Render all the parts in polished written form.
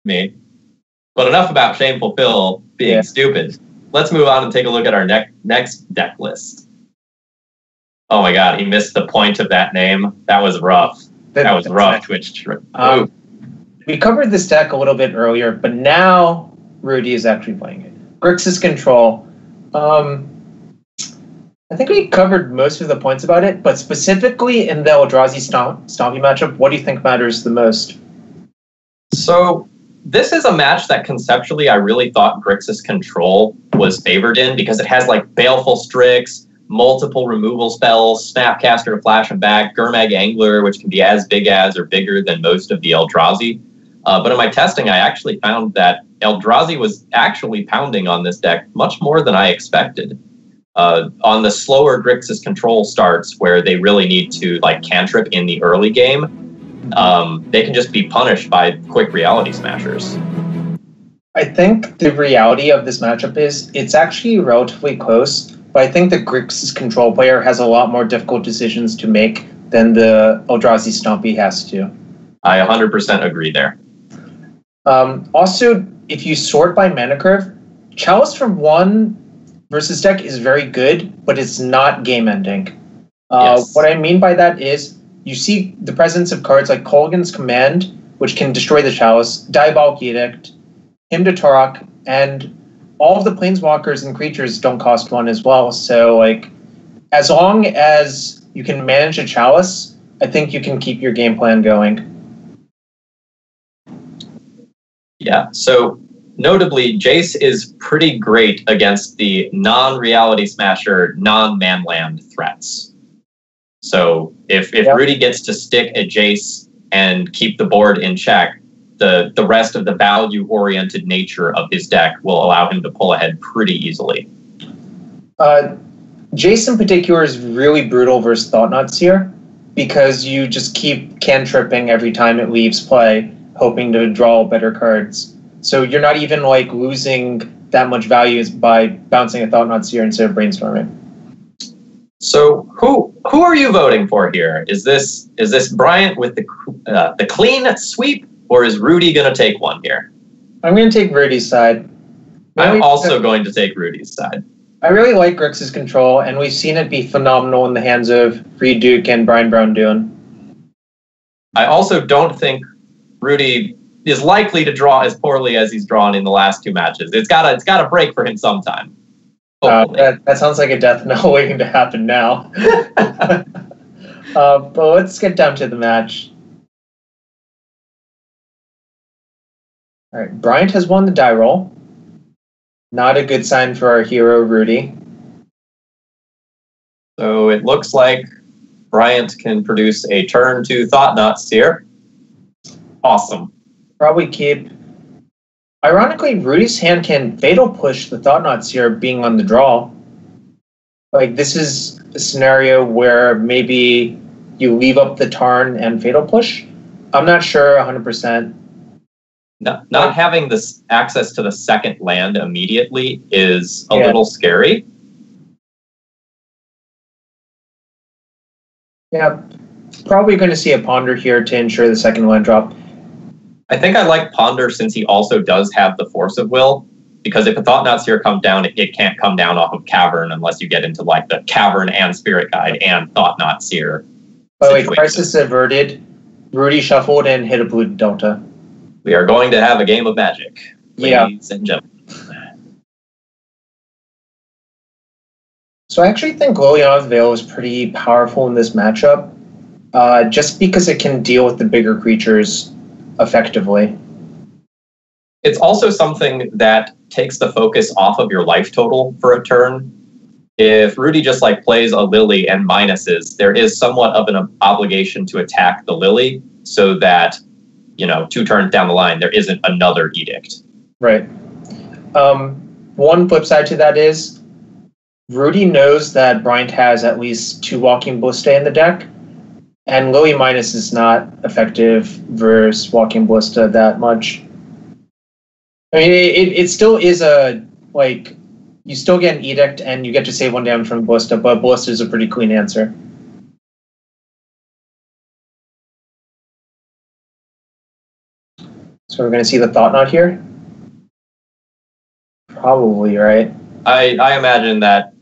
me. But enough about Shameful Phil being stupid. Let's move on and take a look at our next deck list. Oh my god, he missed the point of that name. That was rough. That was rough, Twitch. We covered this deck a little bit earlier, but now Rudy is actually playing it. Briksza's Control. I think we covered most of the points about it, but specifically in the Eldrazi Stompy matchup, what do you think matters the most? So this is a match that conceptually I really thought Briksza's Control was favored in because it has like Baleful Strix, multiple removal spells, Snapcaster to flash them back, Gurmag Angler, which can be as big as or bigger than most of the Eldrazi. But in my testing, I actually found that Eldrazi was actually pounding on this deck much more than I expected. On the slower Briksza's Control starts, where they really need to like cantrip in the early game, they can just be punished by quick Reality Smashers. I think the reality of this matchup is it's actually relatively close, but I think the Briksza's Control player has a lot more difficult decisions to make than the Eldrazi Stompy has to. I 100% agree there. Also, if you sort by mana curve, Chalice from 1 versus deck is very good, but it's not game-ending. Yes. What I mean by that is you see the presence of cards like Kolaghan's Command, which can destroy the Chalice, Diabolic Edict, Hymn to Torok, and all of the Planeswalkers and creatures don't cost 1 as well. So, like, as long as you can manage a Chalice, I think you can keep your game plan going. Yeah, so notably, Jace is pretty great against the non-Reality Smasher, non-manland threats. So if Rudy gets to stick a Jace and keep the board in check, the rest of the value-oriented nature of his deck will allow him to pull ahead pretty easily. Jace in particular is really brutal versus Thought-Knot Seer because you just keep cantripping every time it leaves play, hoping to draw better cards. So you're not even like losing that much value by bouncing a Thought-Knot Seer instead of brainstorming. So who are you voting for here? Is this Bryant with the clean sweep, or is Rudy going to take one here? I'm going to take Rudy's side. I'm also going to take Rudy's side. I really like Briksza's Control, and we've seen it be phenomenal in the hands of Reed Duke and Brian Brown Dune. I also don't think Rudy is likely to draw as poorly as he's drawn in the last 2 matches. It's gotta break for him sometime. That sounds like a death knell waiting to happen now. But let's get down to the match. All right, Bryant has won the die roll. Not a good sign for our hero, Rudy. So it looks like Bryant can produce a turn 2 Thought-Knot Seer. Awesome. Probably keep. Ironically, Rudy's hand can Fatal Push the Thought-Knot Seer being on the draw. Like, this is a scenario where maybe you leave up the Tarn and Fatal Push. I'm not sure 100%. Not having this access to the second land immediately is a little scary. Yeah, probably going to see a Ponder here to ensure the second land drop. I think I like Ponder since he also does have the Force of Will, because if a Thought-Knot Seer comes down, it can't come down off of Cavern unless you get into like the Cavern and Spirit Guide and Thought-Knot Seer. By the way, Crisis averted. Rudy shuffled and hit a blue Delta. We are going to have a game of Magic, ladies and gentlemen. So I actually think Liliana's Veil is pretty powerful in this matchup, just because it can deal with the bigger creatures effectively. It's also something that takes the focus off of your life total for a turn. If Rudy just like plays a Lily and minuses, there is somewhat of an obligation to attack the Lily so that, 2 turns down the line, there isn't another Edict. Right. One flip side to that is Rudy knows that Bryant has at least 2 Walking Ballista in the deck, and Lily minus is not effective versus Walking Ballista that much. I mean, it still is you still get an Edict and you get to save 1 damage from Ballista, but Ballista is a pretty clean answer. So So we're going to see the Thought Knot here? Probably, right? I imagine that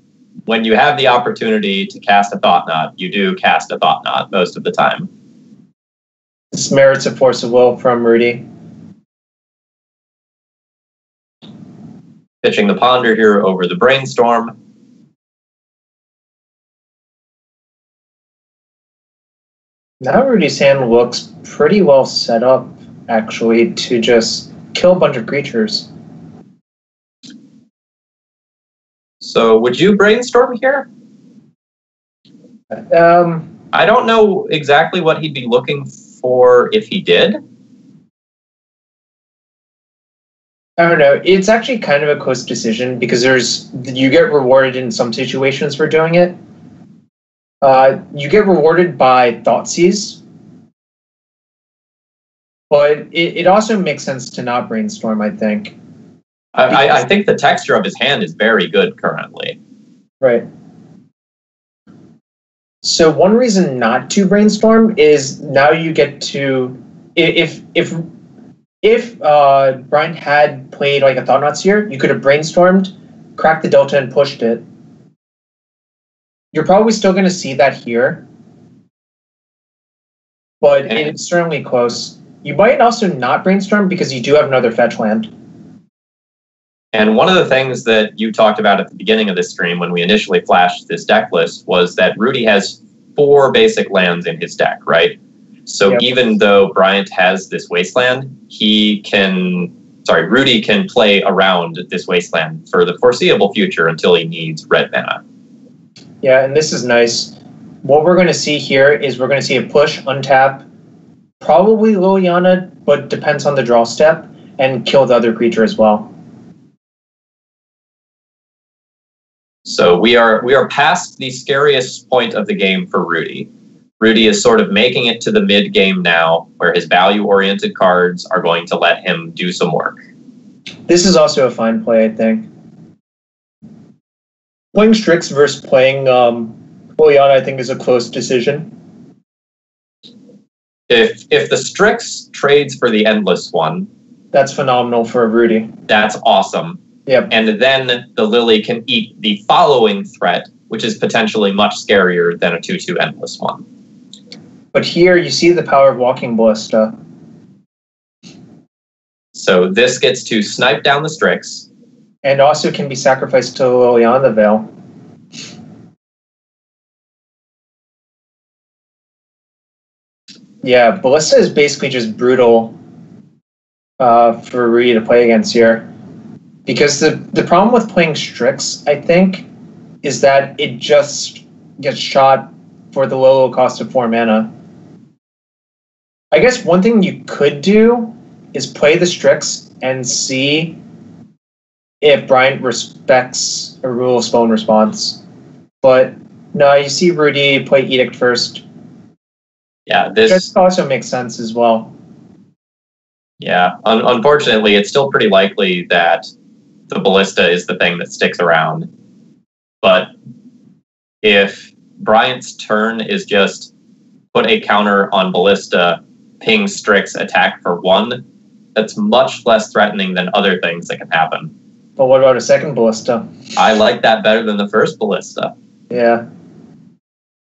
when you have the opportunity to cast a Thought Knot, you do cast a Thought Knot most of the time. This merits a Force of Will from Rudy. Pitching the Ponder here over the Brainstorm. Now Rudy's hand looks pretty well set up, actually, to just kill a bunch of creatures. So would you Brainstorm here? I don't know exactly what he'd be looking for if he did. I don't know. It's actually kind of a close decision because you get rewarded in some situations for doing it. You get rewarded by Thoughtseize, but it also makes sense to not Brainstorm, I think. I think the texture of his hand is very good currently. Right. So one reason not to Brainstorm is now you get to if Bryant had played like a Thought Knot here, you could have Brainstormed, cracked the Delta, and pushed it. You're probably still going to see that here, but it's certainly close. You might also not Brainstorm because you do have another fetch land. And one of the things that you talked about at the beginning of this stream when we initially flashed this deck list was that Rudy has 4 basic lands in his deck, right? So even though Bryant has this wasteland, Rudy can play around this wasteland for the foreseeable future until he needs red mana. Yeah, and this is nice. What we're going to see here is we're going to see a push, untap, probably Liliana, but depends on the draw step, and kill the other creature as well. So we are past the scariest point of the game for Rudy. Rudy is sort of making it to the mid-game now, where his value-oriented cards are going to let him do some work. This is also a fine play, I think. Playing Strix versus playing Liliana, I think, is a close decision. If the Strix trades for the Endless one... That's phenomenal for Rudy. That's awesome. Yep. And then the Lily can eat the following threat, which is potentially much scarier than a 2/2 Endless one. But here you see the power of Walking Ballista. So this gets to snipe down the Strix. And also can be sacrificed to Liliana Veil. Yeah, Ballista is basically just brutal for Rudy to play against here. Because the problem with playing Strix, I think, is that it just gets shot for the low cost of 4 mana. I guess one thing you could do is play the Strix and see if Bryant respects a Rule of Stone response. But no, you see Rudy play Edict first. Yeah, this also makes sense as well. Yeah, unfortunately, it's still pretty likely that the Ballista is the thing that sticks around. But if Bryant's turn is just put a counter on Ballista, ping Strix, attack for 1, that's much less threatening than other things that can happen. But what about a second Ballista? I like that better than the first Ballista. Yeah.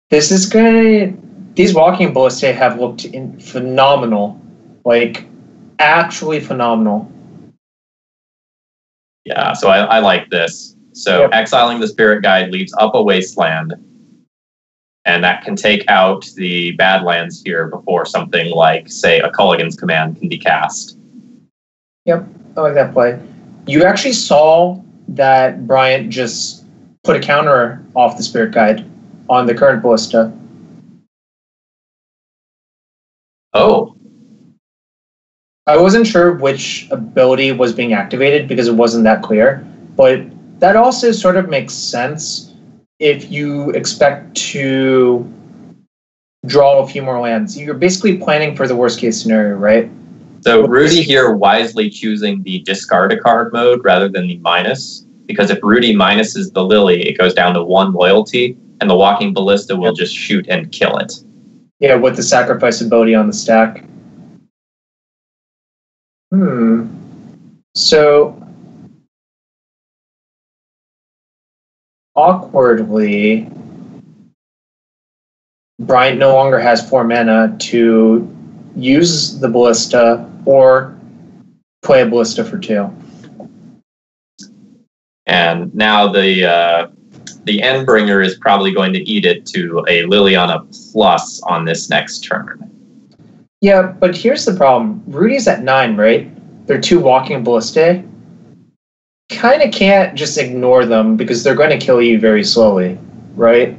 This is great. These Walking Ballista have looked phenomenal. Like, actually phenomenal. Yeah, so I like this. So exiling the Spirit Guide leaves up a wasteland, and that can take out the bad lands here before something like, say, a Culligan's Command can be cast. Yep, I like that play. You actually saw that Bryant just put a counter off the Spirit Guide on the current Ballista. Oh. I wasn't sure which ability was being activated because it wasn't that clear, but that also sort of makes sense if you expect to draw a few more lands. You're basically planning for the worst case scenario, right? So Rudy here wisely choosing the discard a card mode rather than the minus, because if Rudy minuses the Lily, it goes down to 1 loyalty, and the Walking Ballista will just shoot and kill it. Yeah, with the sacrifice ability on the stack. So, awkwardly, Bryant no longer has 4 mana to use the Ballista or play a Ballista for 2. And now the Endbringer is probably going to eat it to a Liliana plus on this next turn. Yeah, but here's the problem. Rudy's at 9, right? They're 2 walking Ballistae. Kind of can't just ignore them because they're going to kill you very slowly, right?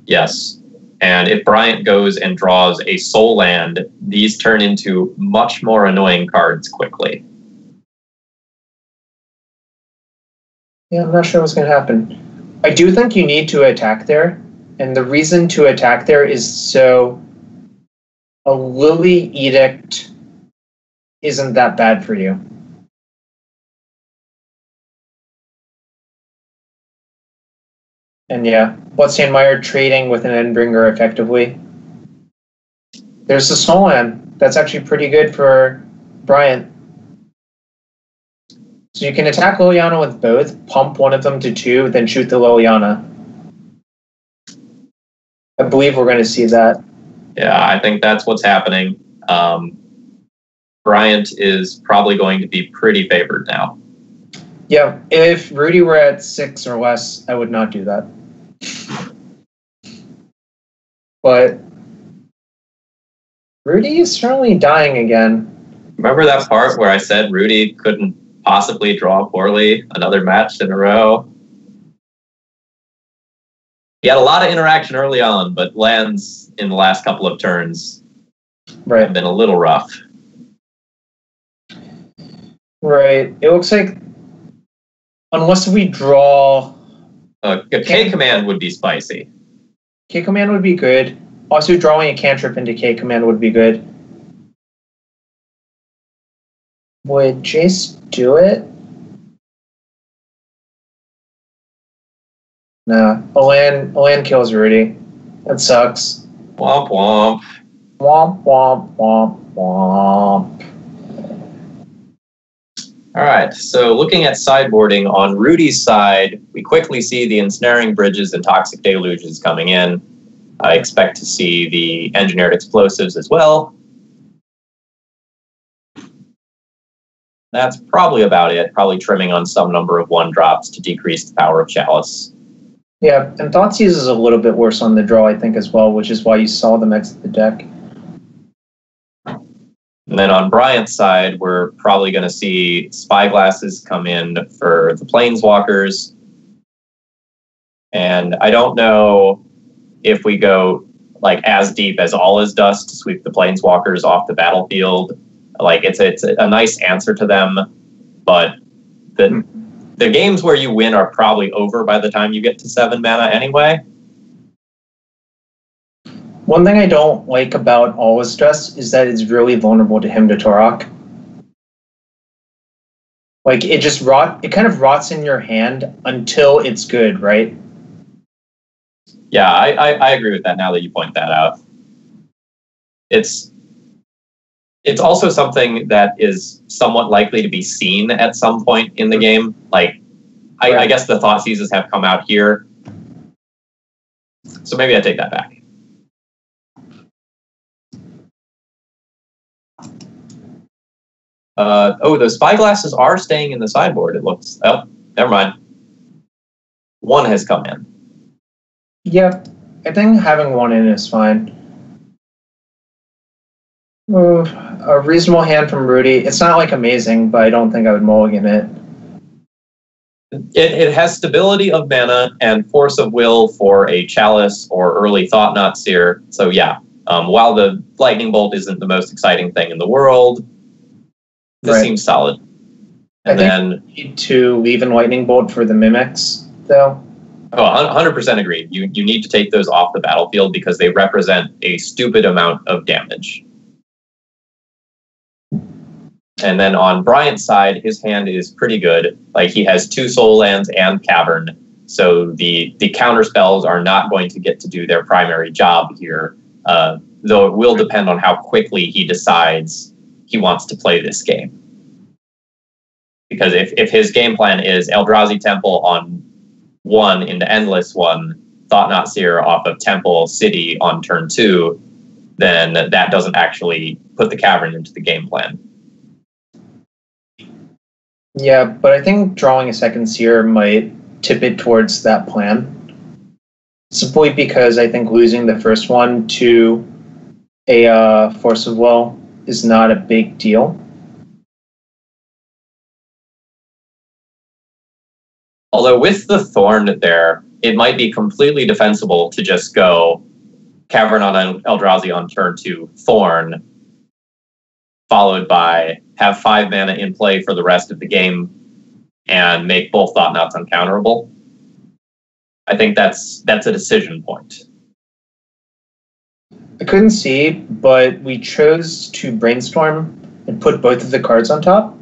Yes. And if Bryant goes and draws a Soul Land, these turn into much more annoying cards quickly. Yeah, I'm not sure what's going to happen. I do think you need to attack there, and the reason to attack there is so a Lily Edict isn't that bad for you. And yeah, Bloodstained trading with an Endbringer effectively. There's the Soul Land. That's actually pretty good for Bryant. So you can attack Liliana with both, pump one of them to 2, then shoot the Liliana. I believe we're going to see that. Yeah, I think that's what's happening. Bryant is probably going to be pretty favored now. Yeah, if Rudy were at 6 or less, I would not do that. But Rudy is certainly dying again. Remember that part where I said Rudy couldn't possibly draw poorly another match in a row? He had a lot of interaction early on, but lands in the last couple of turns have been a little rough. Right. It looks like unless we draw... a K command would be spicy. K command would be good. Also, drawing a cantrip into K command would be good. Would Jace do it? No. Alan kills Rudy. That sucks. Womp womp. Womp womp womp womp. All right, so looking at sideboarding on Rudy's side, we quickly see the Ensnaring Bridges and Toxic Deluges coming in. I expect to see the Engineered Explosives as well. That's probably about it, probably trimming on some number of 1-drops to decrease the power of Chalice. Yeah, and Thoughtseize is a little bit worse on the draw, I think, as well, which is why you saw them exit the deck. And then on Bryant's side, we're probably going to see Spyglasses come in for the Planeswalkers. And I don't know if we go like as deep as All Is Dust to sweep the Planeswalkers off the battlefield. Like it's a nice answer to them, but the games where you win are probably over by the time you get to 7 mana anyway. One thing I don't like about All Is Dust is that it's really vulnerable to Hymn to Torok. Like it kind of rots in your hand until it's good, right? Yeah, I agree with that now that you point that out. It's also something that is somewhat likely to be seen at some point in the game. Like, I guess the Thoughtseizes have come out here. So maybe I take that back. The Spyglasses are staying in the sideboard, it looks. Oh, never mind. 1 has come in. Yeah, I think having 1 in is fine. A reasonable hand from Rudy. It's not like amazing, but I don't think I would mulligan it. It has stability of mana and force of will for a Chalice or early Thought-Knot Seer. So yeah, while the Lightning Bolt isn't the most exciting thing in the world, this seems solid. And then you need to leave in Lightning Bolt for the Mimics, though. Oh, 100% agreed. You need to take those off the battlefield because they represent a stupid amount of damage. And then on Bryant's side, his hand is pretty good. Like he has 2 Soul Lands and Cavern, so the counter spells are not going to get to do their primary job here. Though it will depend on how quickly he decides he wants to play this game. Because if his game plan is Eldrazi Temple on 1 into Endless 1, Thought Knot Seer off of Temple City on turn 2, then that doesn't actually put the Cavern into the game plan. Yeah, but I think drawing a second Seer might tip it towards that plan. Simply because I think losing the first one to a Force of Will is not a big deal. Although with the Thorn there, it might be completely defensible to just go Cavern on Eldrazi on turn 2, Thorn, followed by have 5 mana in play for the rest of the game and make both Thought Knots uncounterable. I think that's a decision point. I couldn't see, but we chose to brainstorm and put both of the cards on top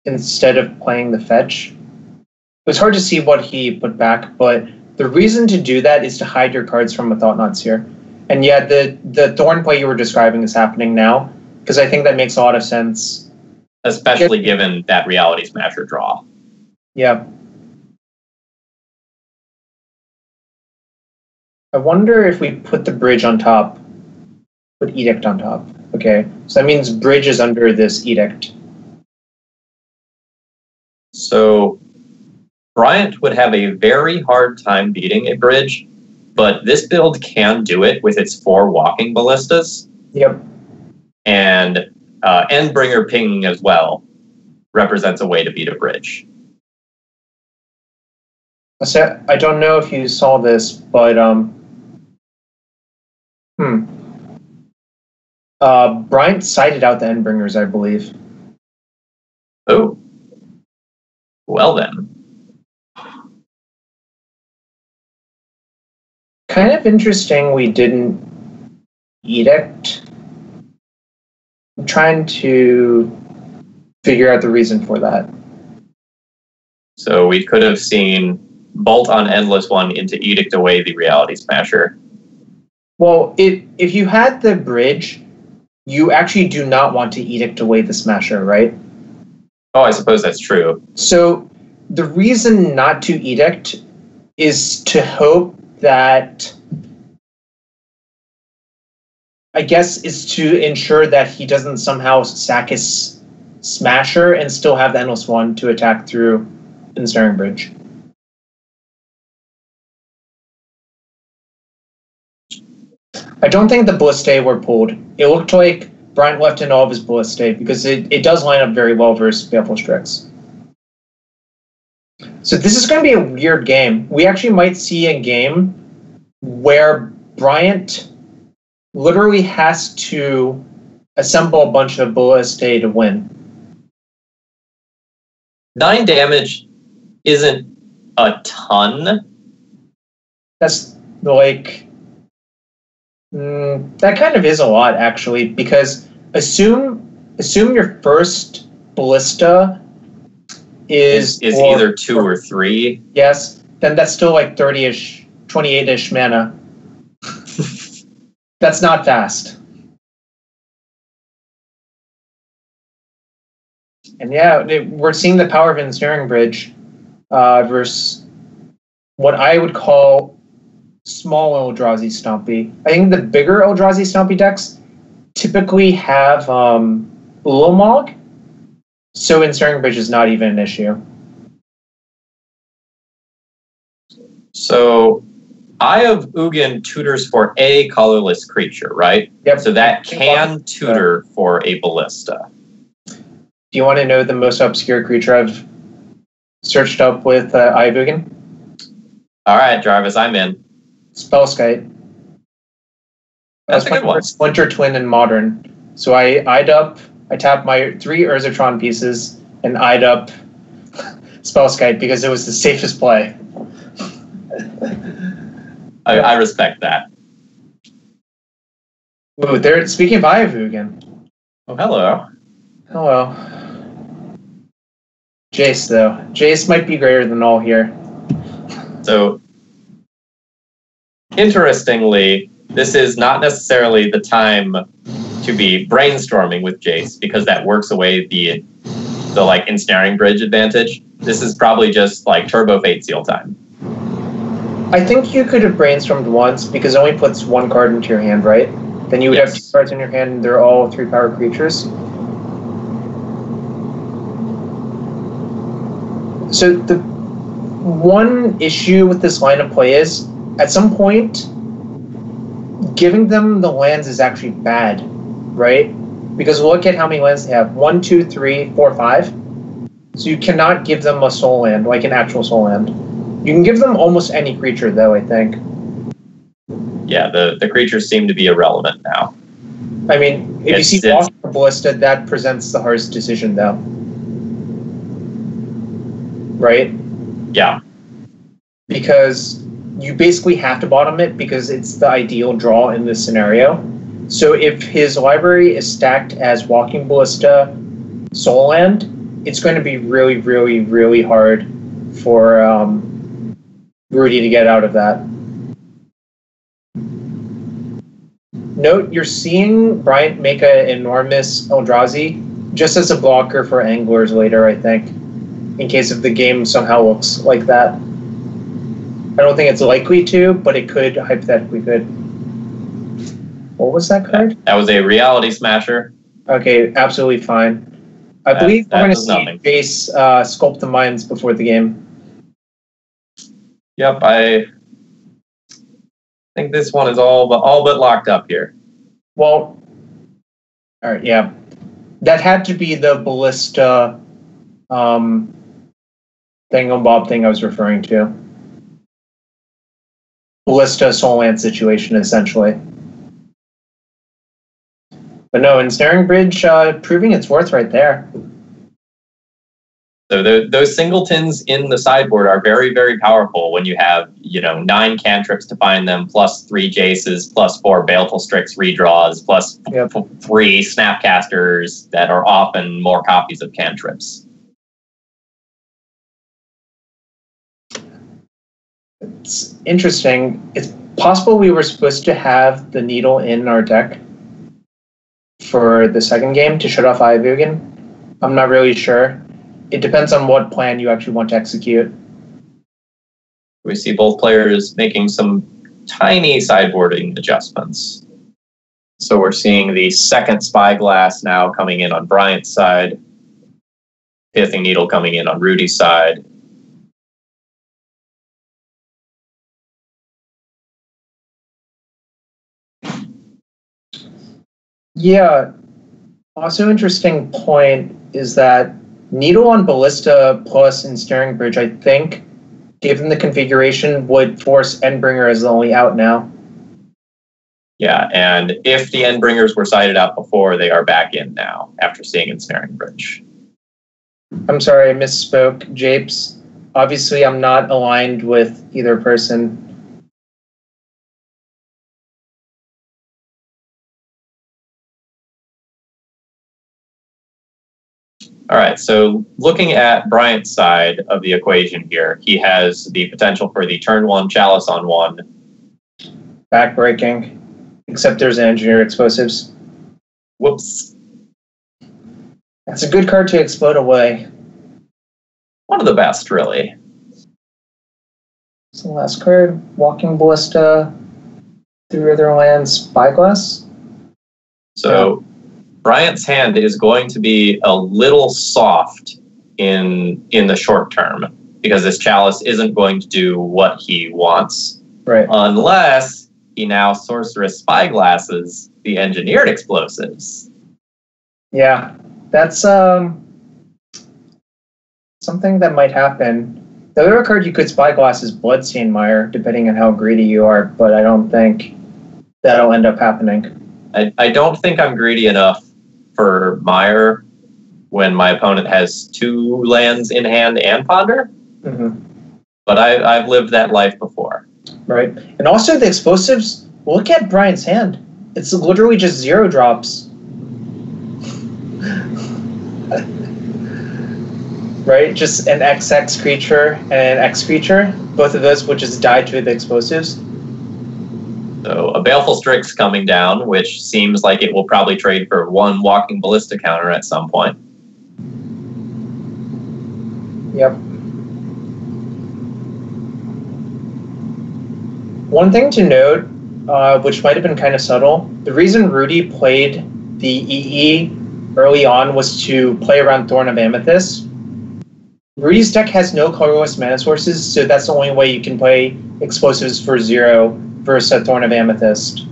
instead of playing the fetch. It was hard to see what he put back, but the reason to do that is to hide your cards from a Thought Knot Seer. And yeah, the Thorn play you were describing is happening now, because I think that makes a lot of sense. Especially given that Reality Smasher draw. Yeah. I wonder if we put the bridge on top, put Edict on top. Okay, so that means bridge is under this Edict. So Bryant would have a very hard time beating a bridge, but this build can do it with its 4 walking ballistas. Yep. And Endbringer pinging as well represents a way to beat a bridge. I don't know if you saw this, but Bryant cited out the Endbringers, I believe. Oh. Well then. Kind of interesting we didn't Edict. I'm trying to figure out the reason for that. So we could have seen Bolt on Endless 1 into Edict away the Reality Smasher. Well, if you had the bridge, you actually do not want to Edict away the Smasher, right? Oh, I suppose that's true. So the reason not to Edict is to hope that, I guess, is to ensure that he doesn't somehow sack his Smasher and still have the Endless One to attack through Ensnaring Bridge. I don't think the Ballistae were pulled. It looked like Bryant left in all of his Ballistae because it does line up very well versus Baleful Strix. So this is going to be a weird game. We actually might see a game where Bryant literally has to assemble a bunch of Ballistae to win. 9 damage isn't a ton. That's like... that kind of is a lot, actually, because assume your first Ballista is either 2 or 3. Yes, then that's still like 30-ish, 28-ish mana. That's not fast. And yeah, we're seeing the power of Ensnaring Bridge versus what I would call small Eldrazi Stompy. I think the bigger Eldrazi Stompy decks typically have Ulamog, so Ensnaring Bridge is not even an issue. So Eye of Ugin tutors for a colorless creature, right? Yep. So that can tutor for a Ballista. Do you want to know the most obscure creature I've searched up with Eye of Ugin? All right, Jarvis, I'm in. Spellskite. That's a good one. Splinter Twin in Modern. So I tapped my 3 Urzatron pieces and eyed up Spellskite because it was the safest play. I respect that. Ooh, speaking of Eye of Ugin. Oh, hello. Hello. Jace, though. Jace might be greater than all here. So, interestingly, this is not necessarily the time to be brainstorming with Jace because that works away the the like ensnaring bridge advantage. This is probably just like turbo fate seal time. I think you could have brainstormed once because it only puts one card into your hand, right? Then you would have 2 cards in your hand and they're all 3-power creatures. So the one issue with this line of play is, at some point, giving them the lands is actually bad, right? Because look at how many lands they have. 1, 2, 3, 4, 5. So you cannot give them a soul land, like an actual soul land. You can give them almost any creature, though, I think. Yeah, the creatures seem to be irrelevant now. I mean, if you see Walking Ballista, that presents the hardest decision, though. Right? Yeah. Because you basically have to bottom it because it's the ideal draw in this scenario. So if his library is stacked as Walking Ballista, Soul Land, it's going to be really, really, really hard for Rudy to get out of that. Note, you're seeing Bryant make an enormous Eldrazi just as a blocker for anglers later, I think, in case if the game somehow looks like that. I don't think it's likely to, but it could, hypothetically could. What was that card? That was a Reality Smasher. Okay, absolutely fine. I believe we're going to see Jace sculpt the mines before the game. Yep, I think this one is all but locked up here. Well, all right, yeah. That had to be the Ballista thingamabob thing I was referring to. Ballista Soul Land situation, essentially. But no, Ensnaring Bridge proving its worth right there. So those singletons in the sideboard are very, very powerful when you have, 9 cantrips to find them, plus 3 Jaces, plus 4 Baleful Strix redraws, plus 3 Snapcasters that are often more copies of cantrips. It's interesting. It's possible we were supposed to have the Needle in our deck for the second game to shut off Ivogin. I'm not really sure. It depends on what plan you actually want to execute. We see both players making some tiny sideboarding adjustments. So we're seeing the second Spyglass now coming in on Bryant's side, Pithing Needle coming in on Rudy's side. Yeah. Also interesting point is that Needle on Ballista plus Ensnaring Bridge, I think, given the configuration, would force Endbringer as the only out now. Yeah, and if the Endbringers were sided out before, they are back in now after seeing Ensnaring Bridge. I'm sorry, I misspoke, Japes. Obviously, I'm not aligned with either person. All right, so looking at Bryant's side of the equation here, he has the potential for the turn 1 Chalice on 1. Backbreaking, except there's engineered explosives. Whoops. That's a good card to explode away. One of the best, really. So the last card, Walking Ballista, 3 other lands, Spyglass. So Bryant's hand is going to be a little soft in the short term because this Chalice isn't going to do what he wants. Right. Unless he now Sorceress Spyglasses the engineered explosives. Yeah, that's something that might happen. The other card you could Spyglass is Bloodstained Mire, depending on how greedy you are, but I don't think that'll end up happening. I don't think I'm greedy enough for Mire when my opponent has 2 lands in hand and Ponder. Mm-hmm. But I've lived that life before. Right. And also the explosives, look at Brian's hand. It's literally just 0 drops. Right? Just an XX creature and an X creature. Both of those would just die to the explosives. So a Baleful Strix coming down, which seems like it will probably trade for 1 Walking Ballista counter at some point. Yep. One thing to note, which might have been kind of subtle, the reason Rudy played the EE early on was to play around Thorn of Amethyst. Rudy's deck has no colorless mana sources, so that's the only way you can play explosives for 0 versus a Thorn of Amethyst.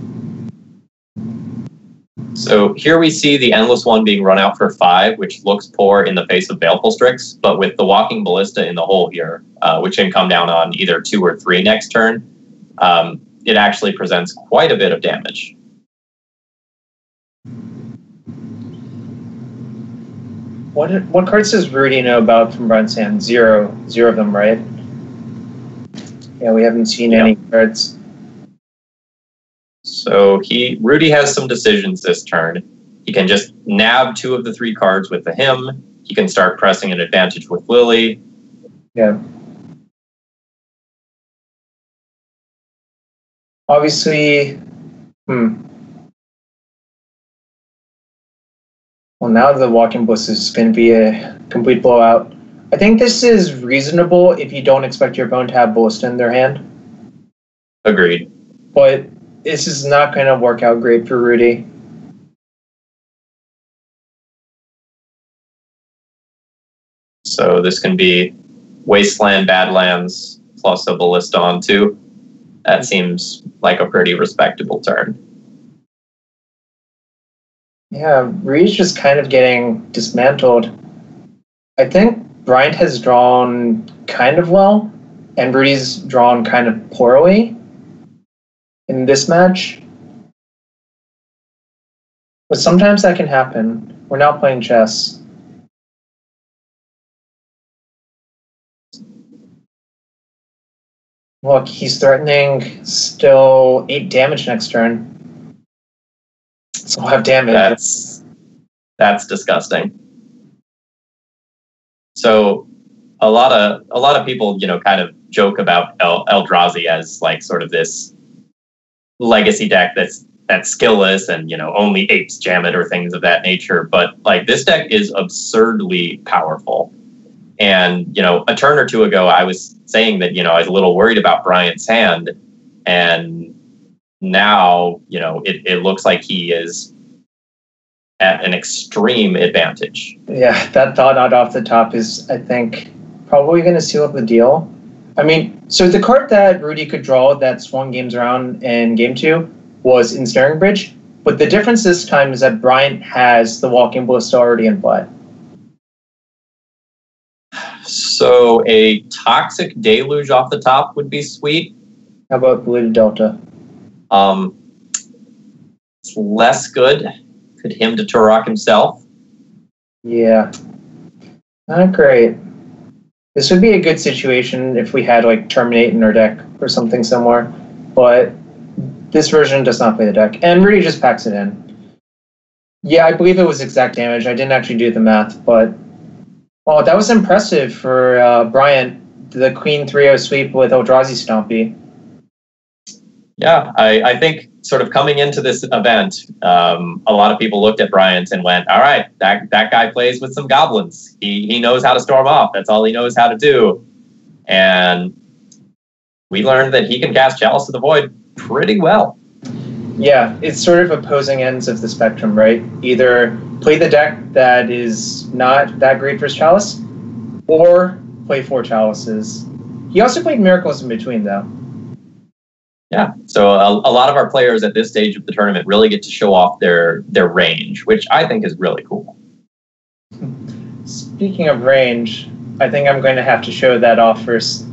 So here we see the Endless One being run out for 5, which looks poor in the face of Baleful Strix, but with the Walking Ballista in the hole here, which can come down on either 2 or 3 next turn, it actually presents quite a bit of damage. What cards does Rudy know about from Bryant's hand? 0 of them, right? Yeah, we haven't seen any cards. So Rudy has some decisions this turn. He can just nab 2 of the 3 cards with the Hymn. He can start pressing an advantage with Lily. Yeah. Obviously, well, now the Walking Ballista is going to be a complete blowout. I think this is reasonable if you don't expect your opponent to have Ballista in their hand. Agreed. But this is not going to work out great for Rudy. So this can be Wasteland, Badlands, plus a Ballista on 2. That seems like a pretty respectable turn. Yeah, Rudy's just kind of getting dismantled. I think Bryant has drawn kind of well, and Rudy's drawn kind of poorly in this match. But sometimes that can happen. We're not playing chess. Look, he's threatening still 8 damage next turn. So we'll have damage. That's disgusting. So a lot of people, kind of joke about Eldrazi as like sort of this legacy deck that's skillless and only apes jam it or things of that nature. But like this deck is absurdly powerful. And a turn or two ago, I was saying that I was a little worried about Bryant's hand, and now it looks like he is at an extreme advantage. Yeah, that thought out off the top is, I think, probably going to seal up the deal. I mean, so the card that Rudy could draw that swung games around in Game 2 was Ensnaring Bridge, but the difference this time is that Bryant has the Walking Ballista already in play. So a Toxic Deluge off the top would be sweet. How about Polluted Delta? It's less good. Could him to Turok himself. Yeah. Not great. This would be a good situation if we had like Terminate in our deck or something similar, but this version does not play the deck, and Rudy just packs it in. Yeah, I believe it was exact damage. I didn't actually do the math, but that was impressive for Bryant, the Queen 3-0 sweep with Eldrazi Stompy. Yeah, I think sort of coming into this event, a lot of people looked at Bryant and went, all right, that guy plays with some goblins. He knows how to storm off. That's all he knows how to do. And we learned that he can cast Chalice of the Void pretty well. Yeah, it's sort of opposing ends of the spectrum, right? Either play the deck that is not that great for Chalice, or play 4 Chalices. He also played Miracles in between, though. Yeah, so a lot of our players at this stage of the tournament really get to show off their range, which I think is really cool. Speaking of range, I think I'm going to have to show that off first.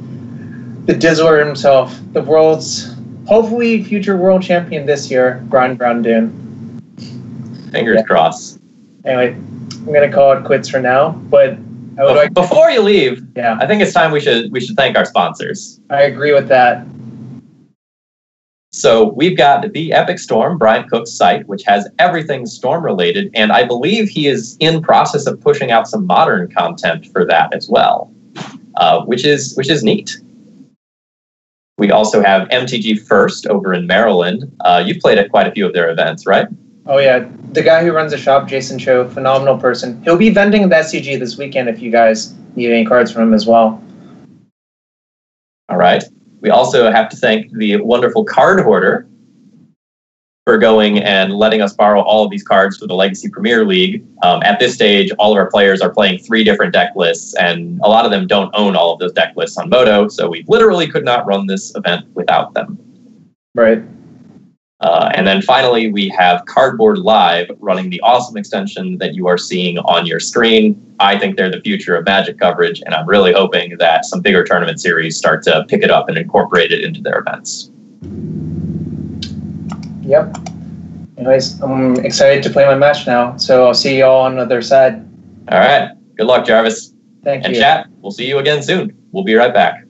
The Dizzler himself, the world's, hopefully future world champion this year, Brian Brown Dune. Fingers crossed. Anyway, I'm going to call it quits for now, but I would like before you leave, yeah, I think it's time we should thank our sponsors. I agree with that. So we've got the Epic Storm, Bryant Cook's site, which has everything Storm related, and I believe he is in process of pushing out some modern content for that as well, which is neat. We also have MTG First over in Maryland. You've played at quite a few of their events, right? Oh yeah, the guy who runs the shop, Jason Cho, phenomenal person. He'll be vending the SCG this weekend if you guys getting cards from him as well. All right. We also have to thank the wonderful Card Hoarder for going and letting us borrow all of these cards for the Legacy Premier League. At this stage, all of our players are playing 3 different deck lists, and a lot of them don't own all of those deck lists on Moto, so we literally could not run this event without them. Right. And then finally, we have Cardboard.live running the awesome extension that you are seeing on your screen. I think they're the future of Magic coverage, and I'm really hoping that some bigger tournament series start to pick it up and incorporate it into their events. Yep. Anyways, I'm excited to play my match now, so I'll see you all on the other side. All right. Good luck, Jarvis. Thank you. And chat, we'll see you again soon. We'll be right back.